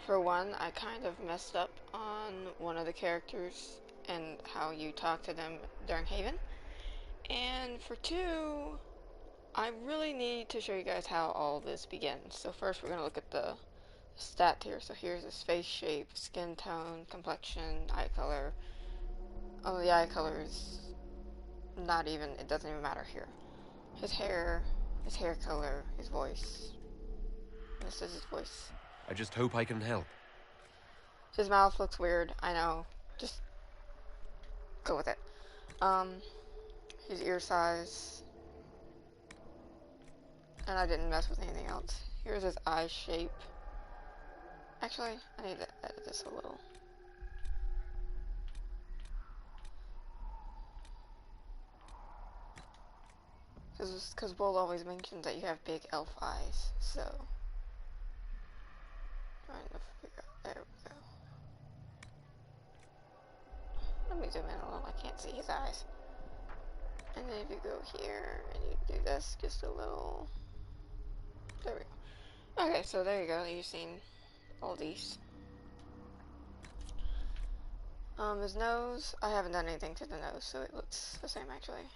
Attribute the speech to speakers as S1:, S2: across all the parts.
S1: For one, I kind of messed up on one of the characters and how you talk to them during Haven. And for two, I really need to show you guys how all this begins. So first we're going to look at the stat here. So here's his face shape, skin tone, complexion, eye color. Oh, the eye color is not even, it doesn't even matter here. His hair color, his voice. This is his voice.
S2: I just hope I can help.
S1: His mouth looks weird, I know. Just go with it. His ear size. And I didn't mess with anything else. Here's his eye shape. Actually, I need to edit this a little. Because Will always mentions that you have big elf eyes, so. Trying to figure out. There we go. Let me zoom in a little. I can't see his eyes. And then if you go here and you do this just a little. There we go. Okay, so there you go. You've seen all these. His nose, I haven't done anything to the nose, so it looks the same actually.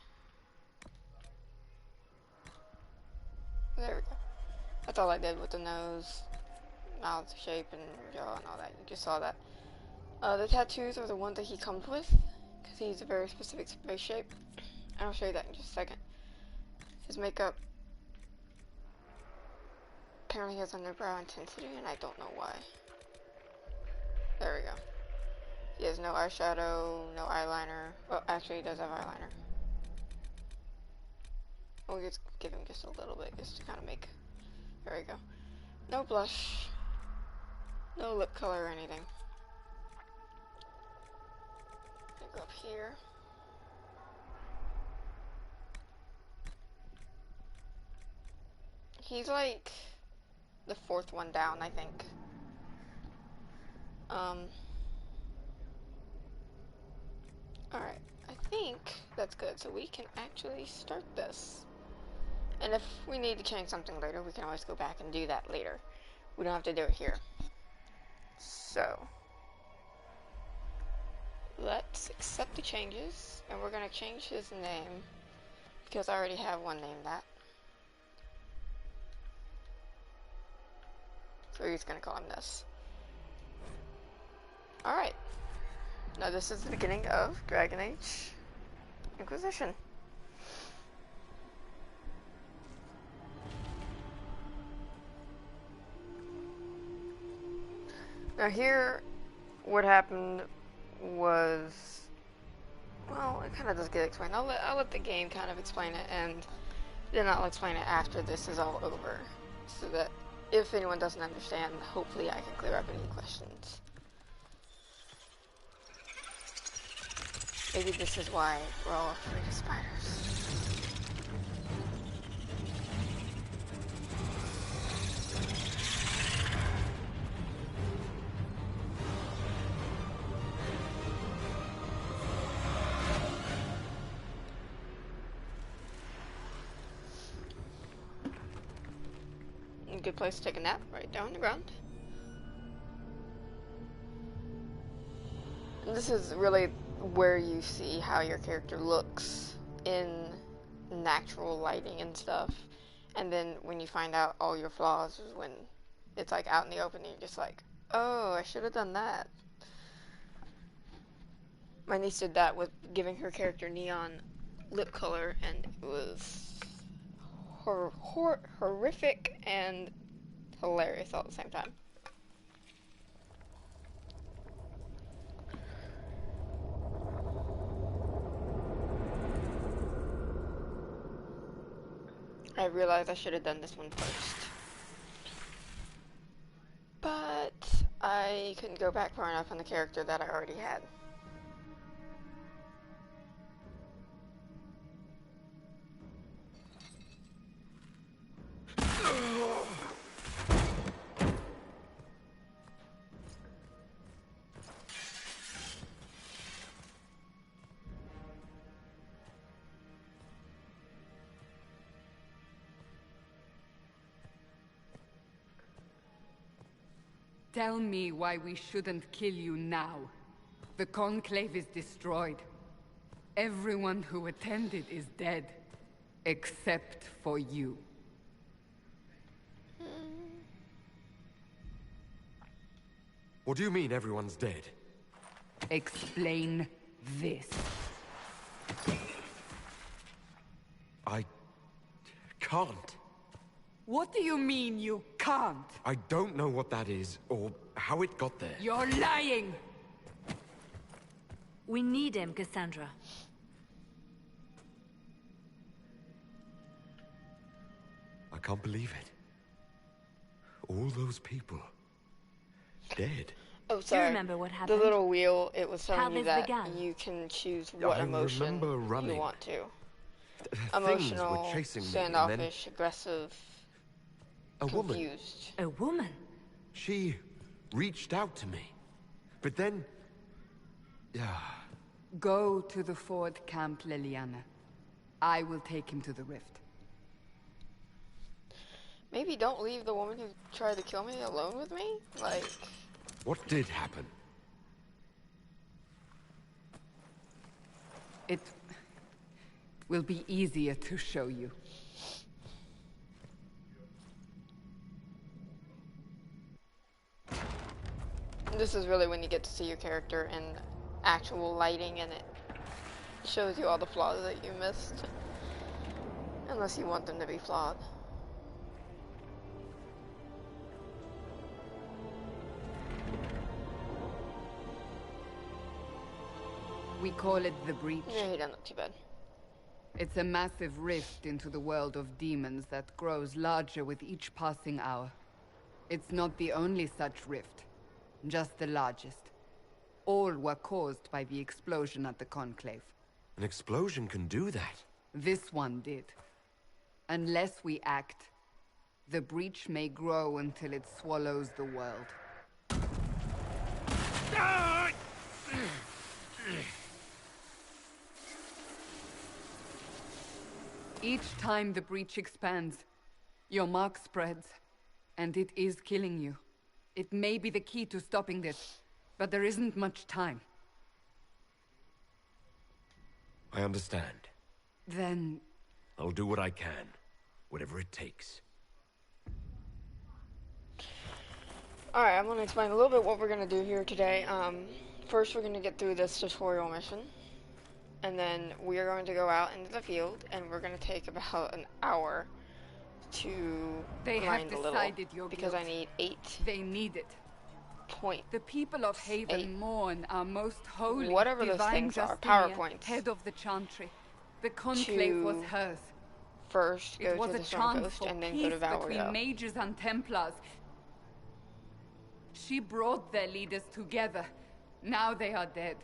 S1: There we go. That's all I did with the nose, mouth shape, and jaw and all that. You just saw that. The tattoos are the ones that he comes with, because he's a very specific face shape. And I'll show you that in just a second. His makeup apparently has underbrow intensity, and I don't know why. There we go. He has no eyeshadow, no eyeliner. Well, actually, he does have eyeliner. We'll just give him just a little bit, just to kind of make. There we go. No blush. No lip color or anything. Go up here. He's like the fourth one down, I think. Alright, I think that's good. So we can actually start this. And if we need to change something later, we can always go back and do that later. We don't have to do it here. So, let's accept the changes. And we're going to change his name, because I already have one named that. So he's going to call him this. Alright. Now this is the beginning of Dragon Age Inquisition. Now here, what happened was, well, it kind of does get explained. I'll let the game kind of explain it, and then I'll explain it after this is all over, so that if anyone doesn't understand, hopefully I can clear up any questions. Maybe this is why we're all afraid of spiders. A good place to take a nap, right down on the ground. And this is really where you see how your character looks in natural lighting and stuff. And then when you find out all your flaws is when it's like out in the open and you're just like, oh, I should have done that. My niece did that with giving her character neon lip color, and it was horrific and hilarious all at the same time. I realized I should have done this one first. But I couldn't go back far enough on the character that I already had.
S2: Tell me why we shouldn't kill you now. The Conclave is destroyed. Everyone who attended is dead. Except for you.
S3: What do you mean everyone's dead?
S2: Explain this.
S3: I can't.
S2: What do you mean you can't?
S3: I don't know what that is, or how it got there.
S2: You're lying!
S4: We need him, Cassandra.
S3: I can't believe it. All those people... dead.
S1: Oh,
S4: Do you
S1: sorry.
S4: remember what happened?
S1: The little wheel, it was
S4: How
S1: telling you
S4: this
S1: that
S4: began?
S1: you can choose what
S3: I
S1: emotion
S3: remember running.
S1: you want to.
S3: Things
S1: Emotional,
S3: were chasing me, and then
S1: standoffish, aggressive,
S3: a woman.
S1: confused.
S4: A woman?
S3: She reached out to me. But then... yeah.
S2: Go to the Ford Camp, Liliana. I will take him to the rift.
S1: Maybe don't leave the woman who tried to kill me alone with me? Like...
S3: What did happen?
S2: It will be easier to show you.
S1: This is really when you get to see your character in actual lighting, and it shows you all the flaws that you missed. Unless you want them to be flawed.
S2: We call it the Breach.
S1: Yeah, he doesn't look too bad.
S2: It's a massive rift into the world of demons that grows larger with each passing hour. It's not the only such rift, just the largest. All were caused by the explosion at the Conclave.
S3: An explosion can do that.
S2: This one did. Unless we act, the breach may grow until it swallows the world. Each time the breach expands, your mark spreads, and it is killing you. It may be the key to stopping this, but there isn't much time.
S3: I understand.
S2: Then...
S3: I'll do what I can. Whatever it takes.
S1: Alright, I'm going to explain a little bit what we're going to do here today. First, we're going to get through this tutorial mission. And then we are going to go out into the field, and we're going to take about an hour to grind a little. Because I need 8
S2: They need it.
S1: Point.
S2: The people of Haven mourn our most holy,
S1: whatever those
S2: divine
S1: things are,
S2: Justinian,
S1: PowerPoints.
S2: head of the Chantry. The Conclave was hers.
S1: First,
S2: It
S1: go
S2: was
S1: to
S2: a
S1: the
S2: chance
S1: Strongpost,
S2: for
S1: and then
S2: peace
S1: go to
S2: between
S1: Valerio.
S2: mages and Templars. She brought their leaders together. Now they are dead.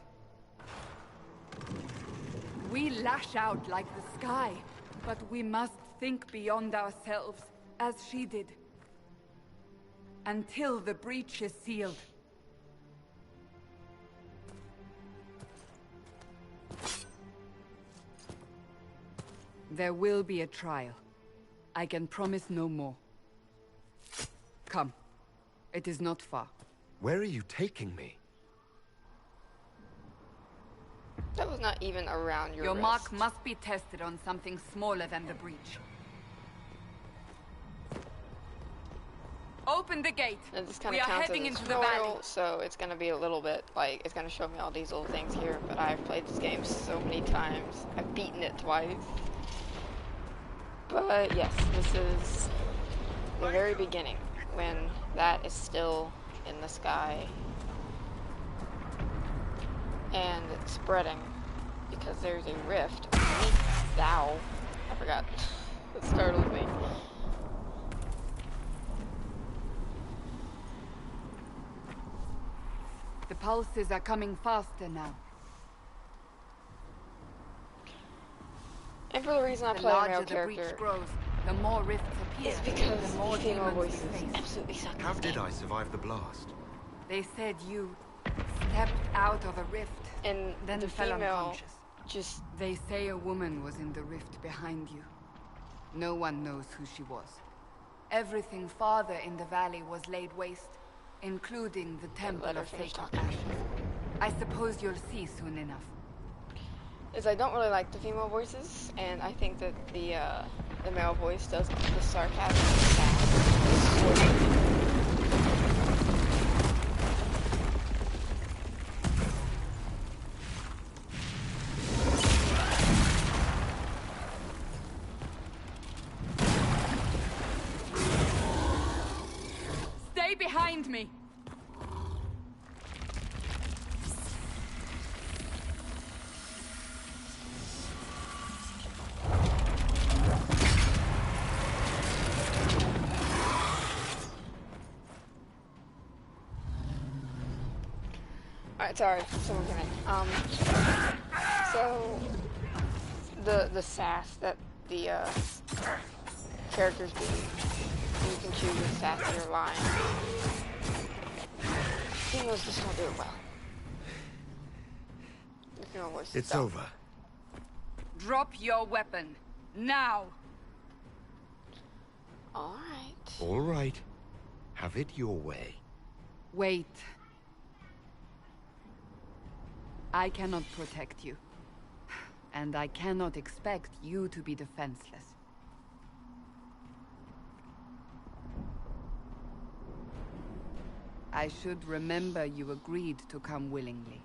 S2: We lash out like the sky, but we must think beyond ourselves, as she did. Until the breach is sealed. There will be a trial. I can promise no more. Come. It is not far.
S3: Where are you taking me?
S1: That was not even around your
S2: Your
S1: wrist.
S2: mark must be tested on something smaller than the breach. Open the gate.
S1: And this kind
S2: We
S1: of
S2: are
S1: counts
S2: heading
S1: as a
S2: into the valley.
S1: tutorial, so it's going to be a little bit, like, it's going to show me all these little things here, but I've played this game so many times. I've beaten it twice. But, yes, this is the very beginning, when that is still in the sky. And it's spreading, because there's a rift underneath thou. I forgot. It startled me.
S2: The pulses are coming faster now.
S1: And for the reason I
S2: The
S1: play a male
S2: larger the breach
S1: character,
S2: grows, the more rifts appear.
S1: it's because
S2: the more
S1: the female
S2: demons we
S1: voices
S2: face.
S1: absolutely suck in
S3: How
S1: this
S3: did
S1: game.
S3: I survive the blast?
S2: They said you stepped out of a rift,
S1: And
S2: then
S1: the
S2: fell
S1: female
S2: unconscious.
S1: just
S2: They say a woman was in the rift behind you. No one knows who she was. Everything farther in the valley was laid waste. Including the Temple
S1: let her
S2: of
S1: finish
S2: Sacred
S1: talking.
S2: Ashes. I suppose you'll see soon enough.
S1: Is I don't really like the female voices, and I think that the male voice does the sarcasm and sass.
S2: Stay behind me!
S1: Alright, sorry, someone came in. So the sass that the characters do, you can choose the sass of your line. Females just don't do it well. The female voices
S3: It's
S1: don't.
S3: over.
S2: Drop your weapon. Now!
S1: Alright.
S3: All right. Have it your way.
S2: Wait. I cannot protect you. And I cannot expect you to be defenseless. I should remember you agreed to come willingly.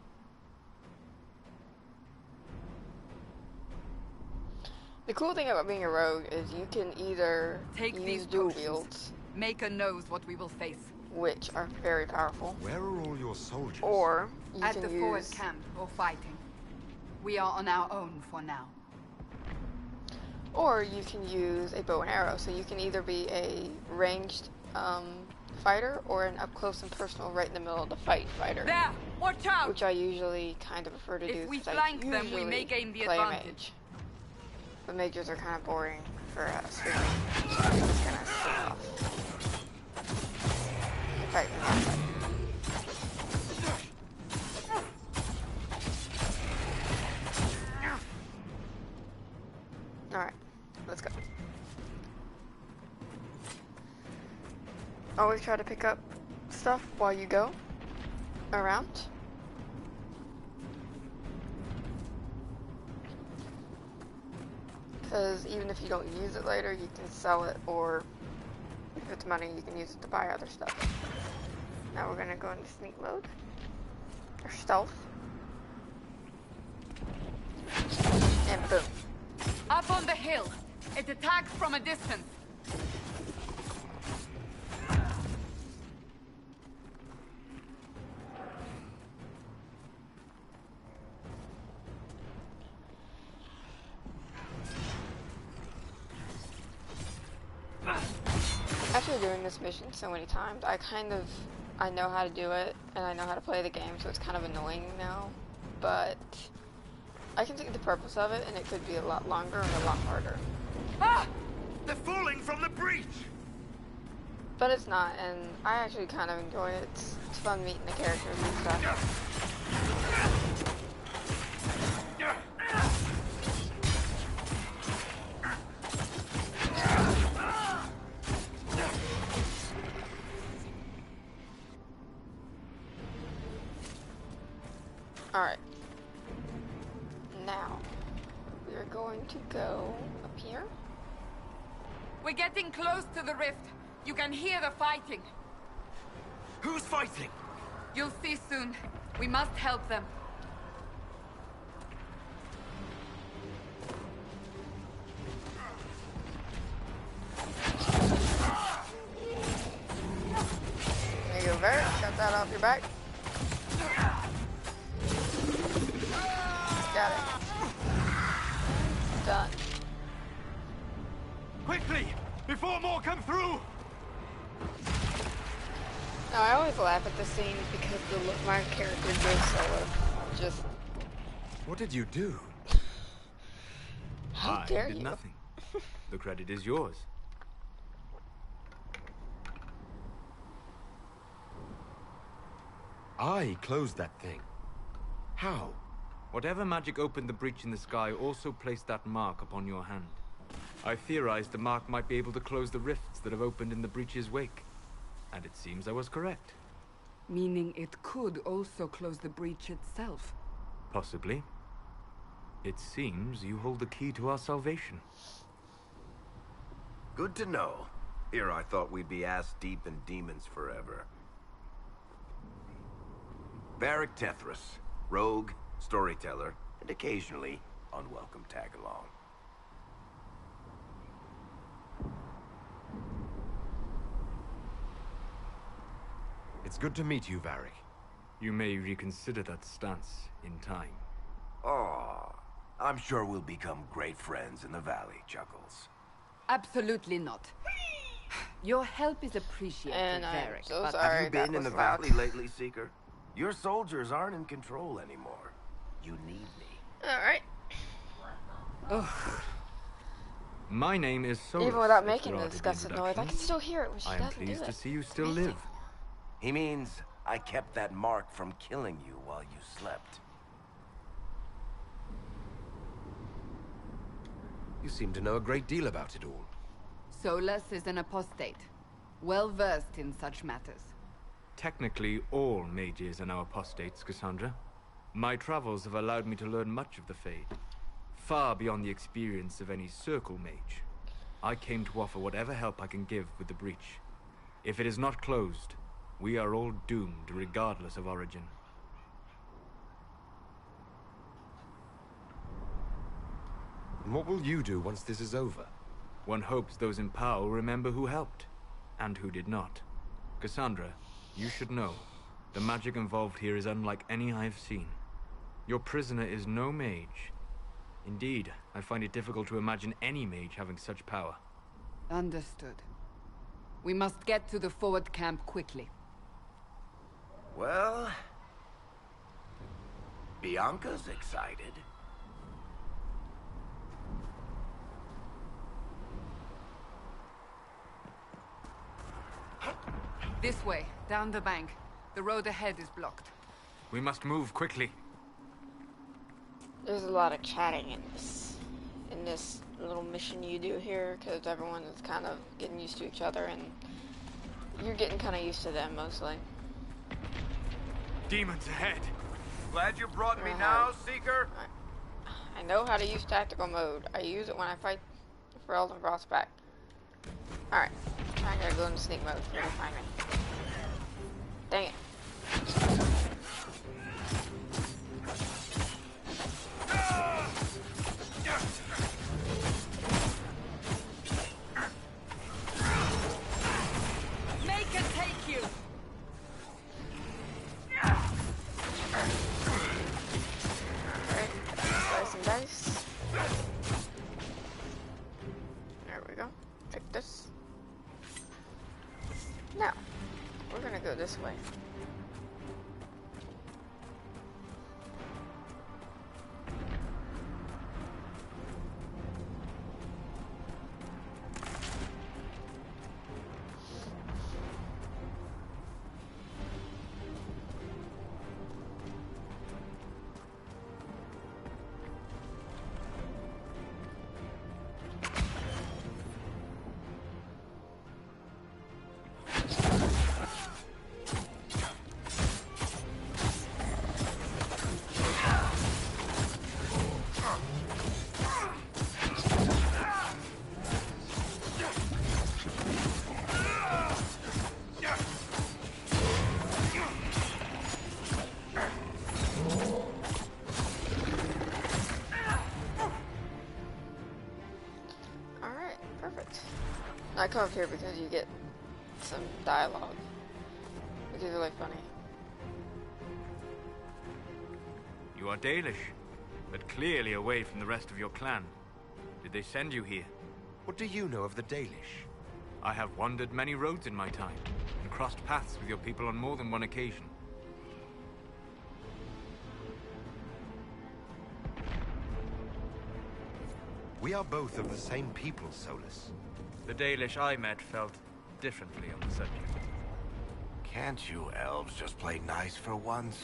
S1: The cool thing about being a rogue is you can either
S2: Take
S1: use
S2: these
S1: dual
S2: potions.
S1: wields,
S2: Maker knows what we will face.
S1: which are very powerful,
S3: Where are all your soldiers?
S1: or you
S2: At
S1: can
S2: the
S1: use
S2: forward camp or fighting. We are on our own for now.
S1: Or you can use a bow and arrow, so you can either be a ranged fighter or an up close and personal right in the middle of the fight fighter.
S2: There! Watch out!
S1: Which I usually kind of prefer to do.
S2: If we
S1: 'cause I
S2: flank them, we
S1: usually
S2: may gain the
S1: play a
S2: advantage.
S1: mage. But mages are kind of boring for swinging, so I'm just gonna swing off. In fact, I'm not. Alright, let's go. Always try to pick up stuff while you go around. Because even if you don't use it later, you can sell it, or if it's money, you can use it to buy other stuff. Now we're gonna go into sneak mode, or stealth, and boom.
S2: Up on the hill! It attacks from a distance!
S1: After doing this mission so many times, I know how to do it, and I know how to play the game, so it's kind of annoying now, but I can see the purpose of it, and it could be a lot longer and a lot harder.
S2: Ah!
S3: They're falling from the breach!
S1: But it's not, and I actually kind of enjoy it. It's fun meeting the characters and stuff. Alright. Now, we're going to go up here.
S2: We're getting close to the rift. You can hear the fighting.
S3: Who's fighting?
S2: You'll see soon. We must help them.
S1: There you go, Vert. Got that off your back. Got it. Done.
S3: Quickly! Before more come through!
S1: No, I always laugh at the scenes because my character goes solo. Just,
S3: What did you do?
S1: how
S4: I
S1: dare
S4: did
S1: you?
S4: nothing. The credit is yours.
S3: I closed that thing. How?
S4: Whatever magic opened the breach in the sky also placed that mark upon your hand. I theorized the mark might be able to close the rifts that have opened in the breach's wake. And it seems I was correct.
S2: Meaning it could also close the breach itself.
S4: Possibly. It seems you hold the key to our salvation.
S5: Good to know. Here I thought we'd be ass-deep in demons forever. Varric Tethras, rogue, storyteller, and occasionally unwelcome tag-along.
S3: It's good to meet you, Varric.
S4: You may reconsider that stance in time.
S5: Oh, I'm sure we'll become great friends in the valley, Chuckles.
S2: Absolutely not. Your help is appreciated,
S1: And I'm
S2: Varric,
S1: so
S2: but
S1: sorry.
S5: Have you
S1: that
S5: been in
S1: was
S5: the
S1: loud.
S5: valley lately, Seeker? Your soldiers aren't in control anymore. You need me.
S1: Alright.
S2: ugh,
S4: My name is Solus.
S1: Even without
S4: if
S1: making
S4: there
S1: the
S4: are to be
S1: disgusted noise, I can
S4: introductions.
S1: still hear it when she
S4: I am
S1: doesn't do
S4: pleased
S1: it.
S4: to see you still
S1: Amazing.
S4: live.
S5: He means I kept that mark from killing you while you slept.
S3: You seem to know a great deal about it all.
S2: Solus is an apostate, well versed in such matters.
S4: Technically, all mages are now apostates, Cassandra. My travels have allowed me to learn much of the Fade, far beyond the experience of any circle mage. I came to offer whatever help I can give with the breach. If it is not closed, we are all doomed regardless of origin.
S3: And what will you do once this is over?
S4: One hopes those in power will remember who helped, and who did not. Cassandra, you should know, the magic involved here is unlike any I have seen. Your prisoner is no mage. Indeed, I find it difficult to imagine any mage having such power.
S2: Understood. We must get to the forward camp quickly.
S5: Well, Bianca's excited.
S2: This way, down the bank. The road ahead is blocked.
S4: We must move quickly.
S1: There's a lot of chatting in this little mission you do here, because everyone is kind of getting used to each other, and you're getting kind of used to them mostly.
S4: Demons ahead!
S5: Glad you brought me
S1: Uh-huh.
S5: now, Seeker.
S1: I know how to use tactical mode. I use it when I fight for Elden Frost back. Alright, I gotta go into sneak mode for you to find me. Dang it.
S2: Make it take you!
S1: Alright, slice and dice. There we go. Pick this. Now, we're gonna go this way. Alright, perfect. I come up here because you get some dialogue, which is really funny.
S4: You are Dalish, but clearly away from the rest of your clan. Did they send you here?
S3: What do you know of the Dalish?
S4: I have wandered many roads in my time, and crossed paths with your people on more than one occasion.
S3: We are both of the same people, Solus.
S4: The Dalish I met felt differently on the subject.
S5: Can't you elves just play nice for once?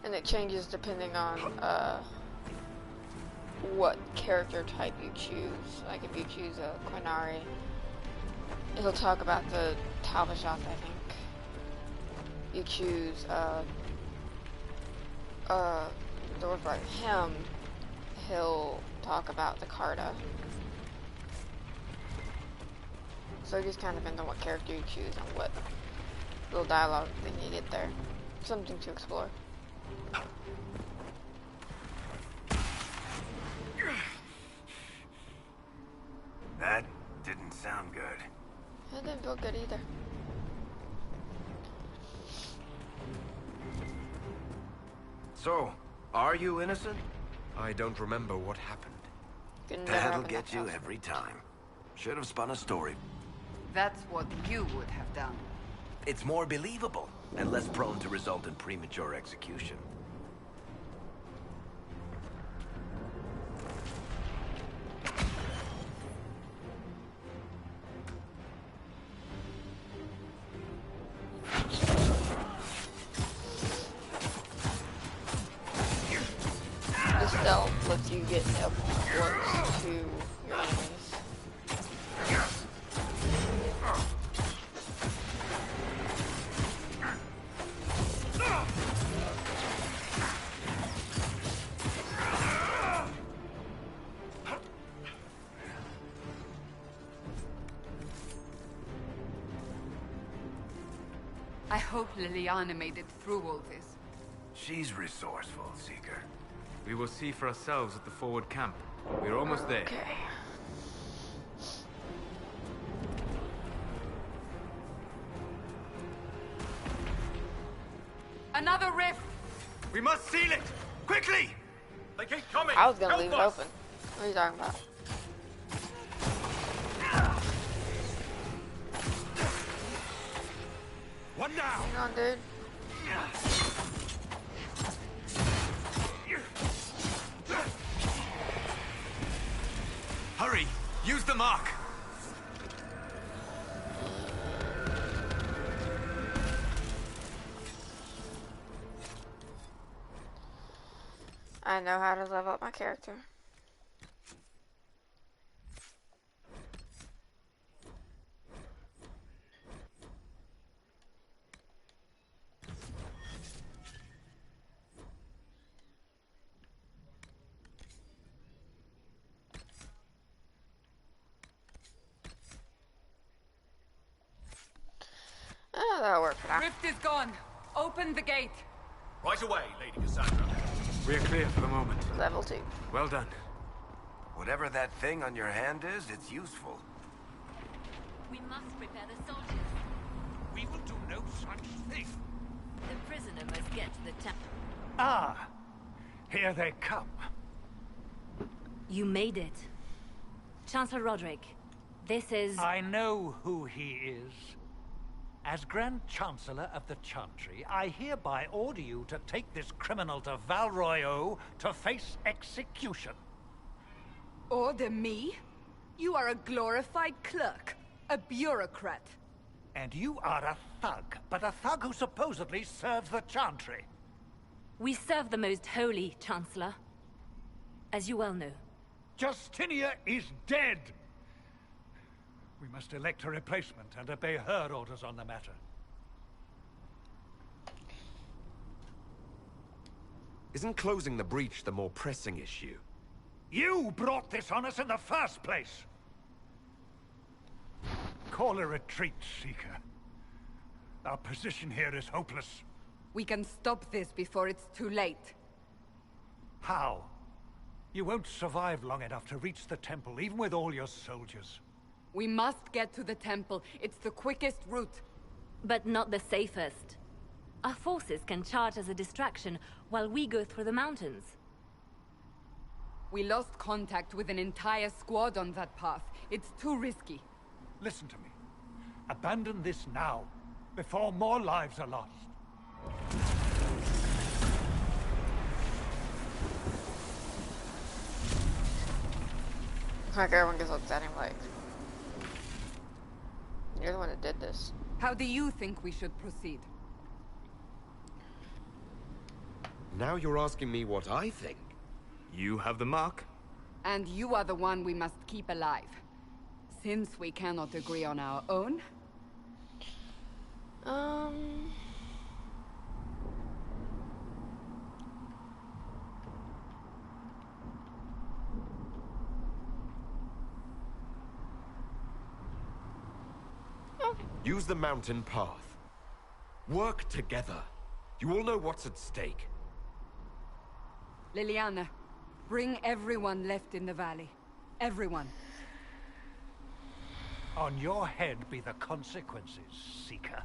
S1: And it changes depending on what character type you choose. Like if you choose a Quinari, it'll talk about the Talbashoth, I think. you choose the word by him, he'll talk about the Carta. So it just kind of depends on what character you choose and what little dialogue thing you get there. Something to explore.
S5: That didn't sound good.
S1: It didn't feel good either.
S5: So, are you innocent?
S3: I don't remember what happened.
S1: Could never
S5: That'll
S1: happen
S5: get
S1: that
S5: you
S1: fast.
S5: every time. Should have spun a story.
S2: That's what you would have done.
S5: It's more believable and less prone to result in premature execution.
S1: The stealth lets you get up close to your enemies.
S2: I hope Liliana made it through all this.
S5: She's resourceful, Seeker.
S4: We will see for ourselves at the forward camp. We're almost there.
S1: Okay.
S2: Another rift!
S4: We must seal it! Quickly!
S3: They keep coming!
S1: I was gonna
S3: Help
S1: leave it
S3: us!
S1: open. What are you talking about?
S3: One down!
S1: Hang on, dude.
S4: Hurry! Use the mark!
S1: I know how to level up my character. Oh, that'll work for now.
S2: Rift is gone. Open the gate.
S3: Right away, Lady Cassandra.
S4: We're clear for the moment.
S1: Level 2.
S4: Well done.
S5: Whatever that thing on your hand is, it's useful.
S6: We must prepare the soldiers.
S7: We will do no such thing.
S6: The prisoner must get to the temple.
S7: Ah, here they come.
S6: You made it. Chancellor Roderick, this is...
S7: I know who he is. As Grand Chancellor of the Chantry, I hereby order you to take this criminal to Val Royeaux to face execution.
S2: Order me? You are a glorified clerk. A bureaucrat.
S7: And you are a thug, but a thug who supposedly serves the Chantry.
S6: We serve the most holy, Chancellor. As you well know.
S7: Justinia is dead! We must elect a replacement and obey her orders on the matter.
S3: Isn't closing the breach the more pressing issue?
S7: You brought this on us in the first place! Call a retreat, Seeker. Our position here is hopeless.
S2: We can stop this before it's too late.
S7: How? You won't survive long enough to reach the temple, even with all your soldiers.
S2: We must get to the temple. It's the quickest route.
S6: But not the safest. Our forces can charge as a distraction while we go through the mountains.
S2: We lost contact with an entire squad on that path. It's too risky.
S7: Listen to me. Abandon this now, before more lives are lost.
S1: Like everyone gets looked at him like, you're the one that did this.
S2: How do you think we should proceed?
S3: Now you're asking me what I think.
S4: You have the mark.
S2: And you are the one we must keep alive. Since we cannot agree on our own.
S3: Use the mountain path. Work together. You all know what's at stake.
S2: Liliana, bring everyone left in the valley. Everyone.
S7: On your head be the consequences, Seeker.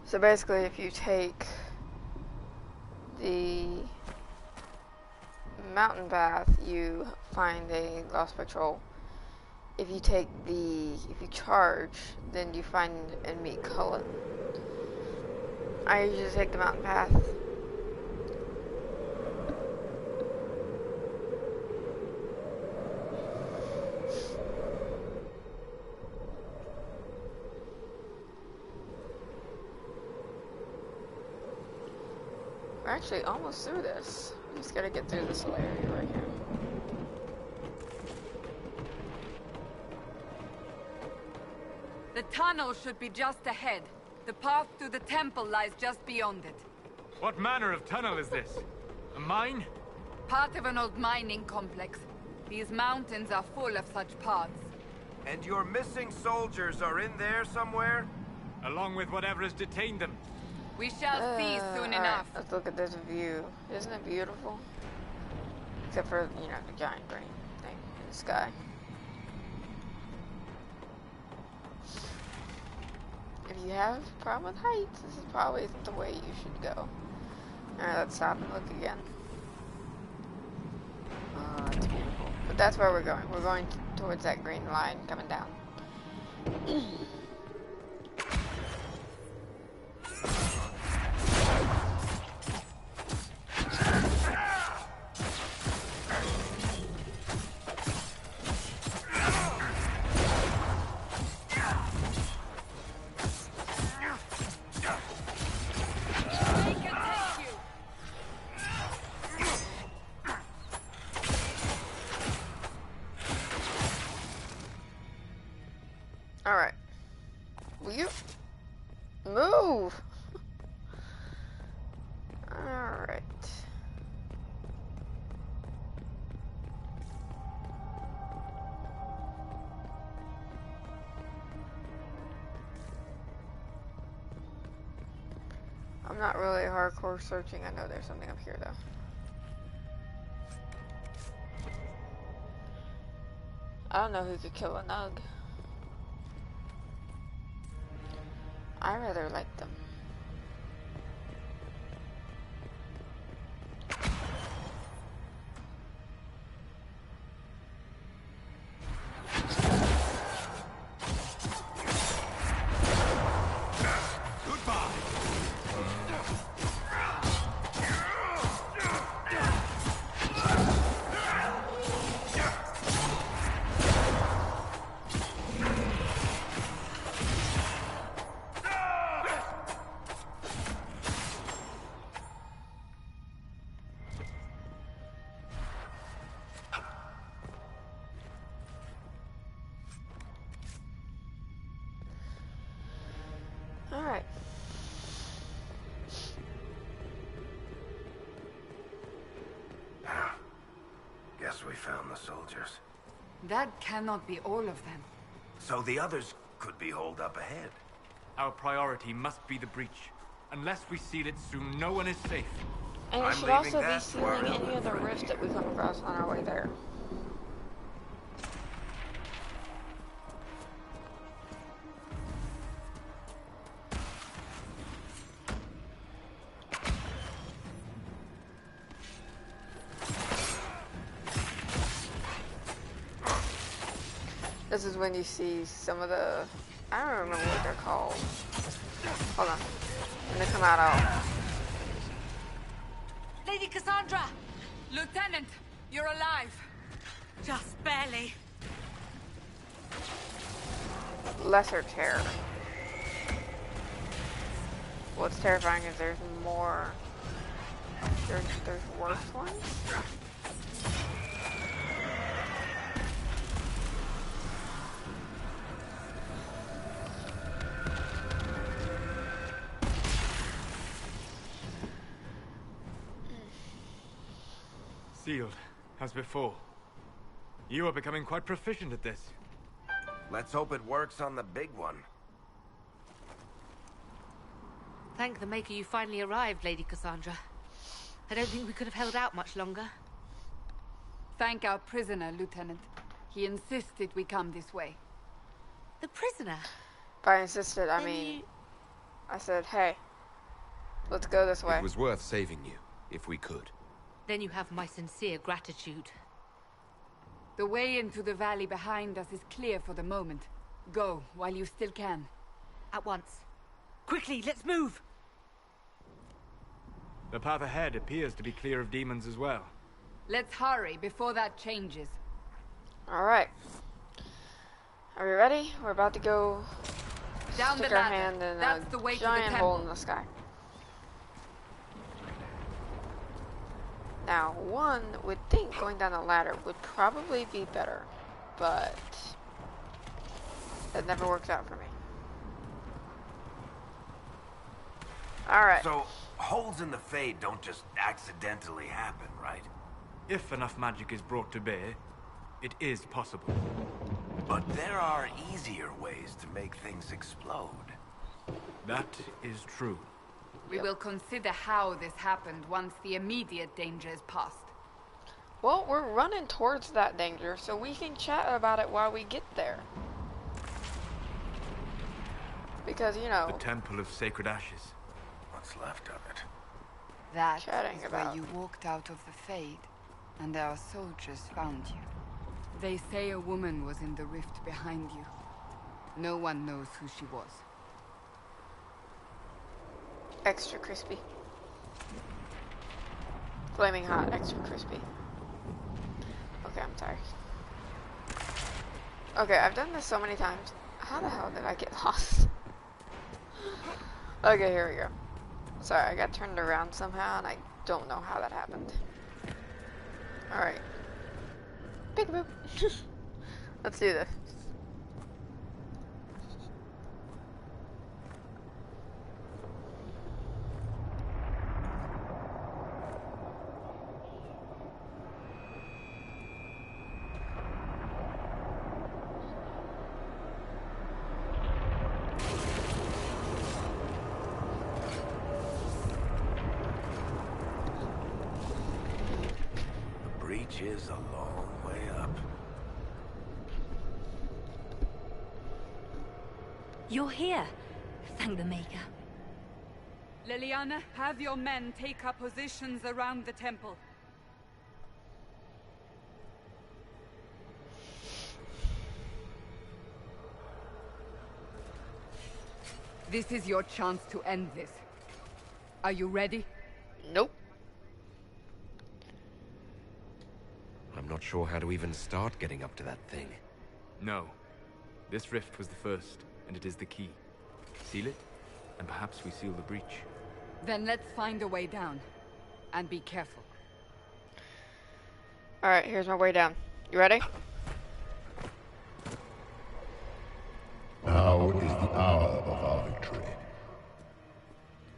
S1: So basically, if you take the mountain path, you find a lost patrol. If you charge, then you find and meet Cullen. I usually take the mountain path. We're actually almost through this. We just gotta get through this little area right here.
S2: The tunnel should be just ahead. The path to the temple lies just beyond it.
S4: What manner of tunnel is this? A mine?
S2: Part of an old mining complex. These mountains are full of such paths.
S5: And your missing soldiers are in there somewhere?
S4: Along with whatever has detained them.
S2: We shall see soon
S1: Alright,
S2: enough.
S1: let's look at this view. Isn't it beautiful? Except for, you know, the giant green thing in the sky. If you have a problem with heights, this is probably the way you should go. Alright, let's stop and look again. Oh, it's beautiful. But that's where we're going. We're going towards that green line coming down. Alright. Will you move? Alright. I'm not really hardcore searching. I know there's something up here though. I don't know who could kill a Nug. I rather like them. Alright.
S5: Guess we found the soldiers.
S2: That cannot be all of them.
S5: So the others could be holed up ahead.
S4: Our priority must be the breach. Unless we seal it soon, no one is safe.
S1: And we
S5: I'm
S1: should
S5: leaving
S1: also be
S5: that to our
S1: sealing any
S5: other
S1: of the
S5: friends.
S1: rifts that we come across on our way there. This is when you see some of the, I don't remember what they're called. Hold on. When they come out, I'll...
S2: Lady Cassandra! Lieutenant, you're alive.
S6: Just barely.
S1: Lesser terror. What's terrifying is there's more... There's worse ones?
S4: Sealed. as before. You are becoming quite proficient at this.
S5: Let's hope it works on the big one.
S8: Thank the Maker you finally arrived, Lady Cassandra. I don't think we could have held out much longer.
S2: Thank our prisoner, Lieutenant. He insisted we come this way.
S8: The prisoner?
S1: By insisted, I
S8: Then
S1: mean, I said, hey, let's go this way.
S3: It was worth saving you, if we could.
S8: Then you have my sincere gratitude.
S2: The way into the valley behind us is clear for the moment. Go, while you still can.
S8: At once. Quickly, let's move!
S4: The path ahead appears to be clear of demons as well.
S2: Let's hurry before that changes.
S1: Alright. Are we ready? We're about to go
S2: Down
S1: stick
S2: the
S1: our
S2: ladder.
S1: hand in
S2: That's
S1: a
S2: the way to the
S1: giant hole
S2: temple.
S1: in the sky. Now, one would think going down the ladder would probably be better, but that never works out for me. Alright.
S5: So, holes in the Fade don't just accidentally happen, right?
S4: If enough magic is brought to bear, it is possible.
S5: But there are easier ways to make things explode.
S4: That is true.
S2: We will consider how this happened once the immediate danger is past.
S1: Well, we're running towards that danger, so we can chat about it while we get there. Because, you know...
S4: The Temple of Sacred Ashes.
S5: What's left of it.
S2: That
S1: Chatting
S2: is
S1: about.
S2: where you walked out of the Fade, and our soldiers found you. They say a woman was in the rift behind you. No one knows who she was.
S1: Extra crispy. Flaming hot, extra crispy. Okay, I'm sorry. Okay, I've done this so many times. How the hell did I get lost? Okay, here we go. Sorry, I got turned around somehow, and I don't know how that happened. Alright. Peekaboo. Let's do this.
S5: The breach is a long way up.
S6: You're here. Thank the Maker.
S2: Liliana, have your men take up positions around the temple. This is your chance to end this. Are you ready?
S1: Nope.
S3: I'm not sure how to even start getting up to that thing.
S4: No. This rift was the first, and it is the key. Seal it, and perhaps we seal the breach.
S2: Then let's find a way down. And be careful.
S1: Alright, here's my way down. You ready?
S9: Now is the hour of our victory.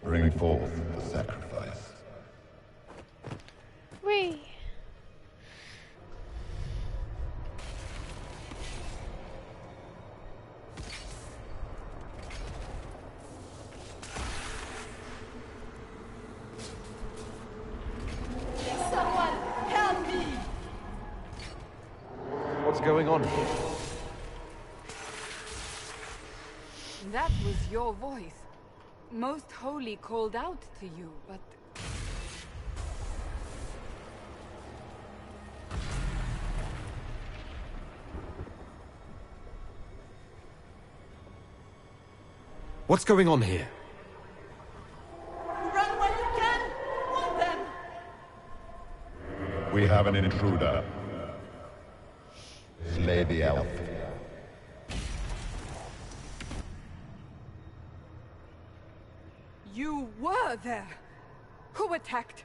S9: Bring forth the sacrifice.
S1: Whee!
S3: What's going on here?
S2: That was your voice. Most Holy called out to you, but...
S3: What's going on here?
S2: Run while you can! Want them!
S9: We have an intruder. Slay the elf.
S2: You were there! Who attacked?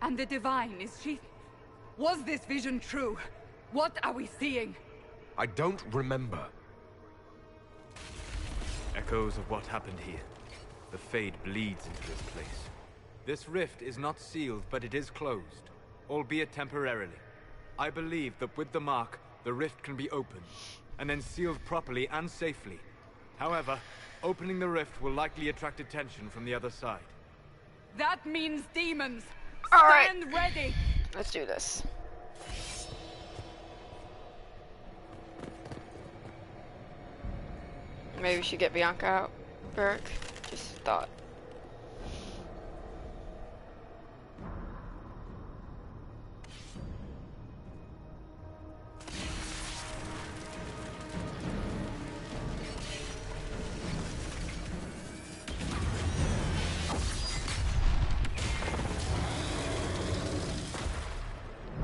S2: And the Divine, is she... Was this vision true? What are we seeing?
S3: I don't remember.
S4: Echoes of what happened here. The Fade bleeds into this place. This rift is not sealed, but it is closed, albeit temporarily. I believe that with the mark, the rift can be opened, and then sealed properly and safely. However, opening the rift will likely attract attention from the other side.
S2: That means demons.
S1: All right.
S2: Stand ready.
S1: Let's do this. Maybe we should get Bianca out, Beric. Just a thought.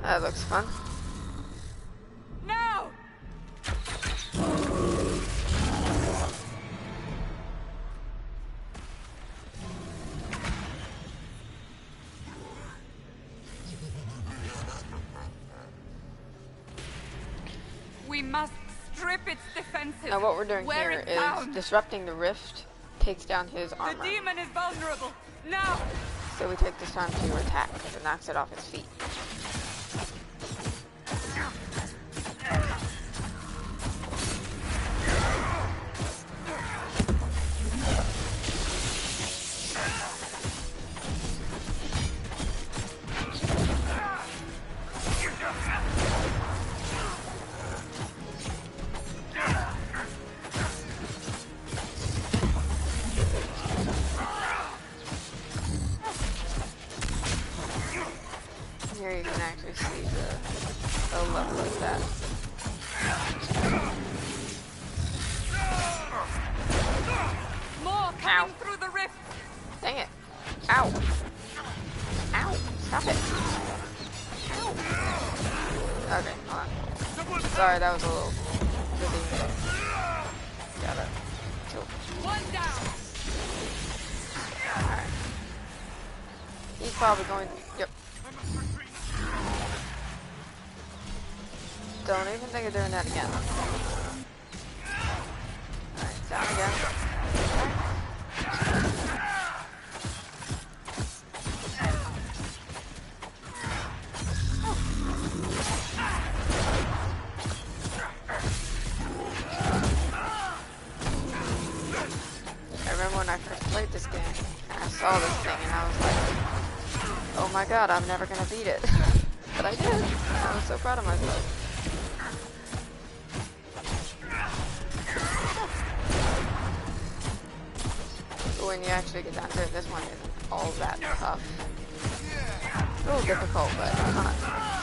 S1: That looks fun.
S2: Now! We must strip its defenses.
S1: Now what we're doing
S2: Wear
S1: here
S2: it
S1: is
S2: down.
S1: disrupting the rift takes down his
S2: The
S1: armor.
S2: demon is vulnerable. Now!
S1: So we take this time to attack because it knocks it off its feet. Here you can actually see the level of that.
S2: More
S1: Ow.
S2: coming through the rift.
S1: Dang it. Ow. Ow. Stop it. Ow. Okay, hold on. Sorry, that was a little busy. Gotta kill.
S2: One down.
S1: Alright. He's probably going to... Yep. Don't even think of doing that again. Alright, down again. I remember when I first played this game, and I saw this thing, and I was like, oh my god, I'm never gonna beat it. But I did. I was so proud of myself. But when you actually get down to it, this one isn't all that tough. It's a little difficult, but not